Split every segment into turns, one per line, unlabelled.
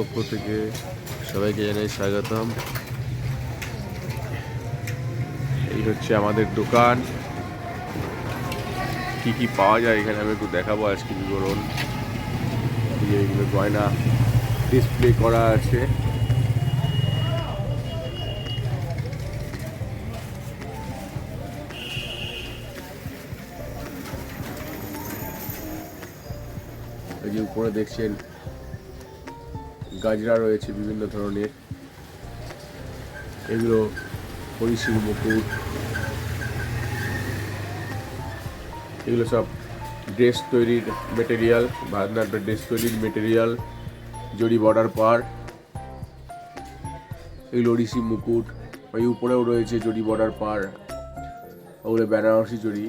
পক্ষ থেকে সবাইকে জানাই স্বাগতম। এই হচ্ছে আমাদের দোকান। কি কি পাওয়া যায় এখানে আমি একটু দেখাবো আজকে বিবরণ। এইগুলো গয়না ডিসপ্লে করা আছে। এই যে উপরে দেখছেন গাজরা রয়েছে বিভিন্ন ধরনের, এগুলো হরিশির মুকুট, এগুলো সব ড্রেস তৈরির মেটেরিয়াল, ভারতনাট্যম ড্রেস তৈরির মেটেরিয়াল, জরি বর্ডার পার, এগুলো হরিশি মুকুট। ওই উপরেও রয়েছে জরি বর্ডার পার, ওগুলো বেনারসি জরি।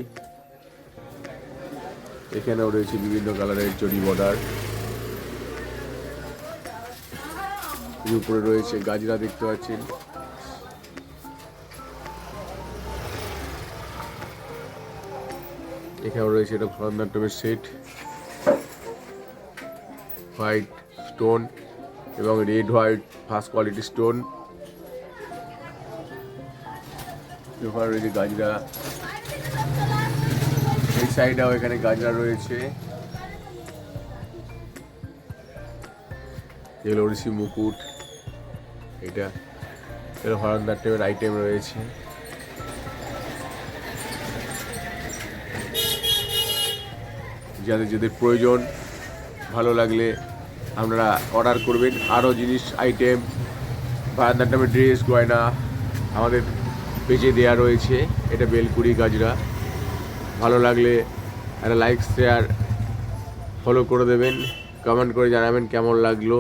এখানেও রয়েছে বিভিন্ন কালারের জরি বর্ডার। এর উপরে রয়েছে গাজরা দেখতে পাচ্ছেন। এখানেও রয়েছে এটা ভারতনাট্যমের সেট, হোয়াইট স্টোন এবং red white first quality stone. এখানে রয়েছে গাজরা, এই সাইডেও এখানে গাজরা রয়েছে। এগুলো ওড়িশি মুকুট, এটা ভারতনাট্যমের আইটেম রয়েছে। যাদের প্রয়োজন, ভালো লাগলে আপনারা অর্ডার করবেন। আরও জিনিস আইটেম ভারতনাট্যমের ড্রেস গয়না আমাদের পেজে দেওয়া রয়েছে। এটা বেলকুড়ি গাজরা। ভালো লাগলে একটা লাইক শেয়ার ফলো করে দেবেন, কমেন্ট করে জানাবেন কেমন লাগলো।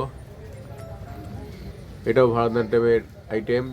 এটাও ভারতনাট্যমের আইটেম।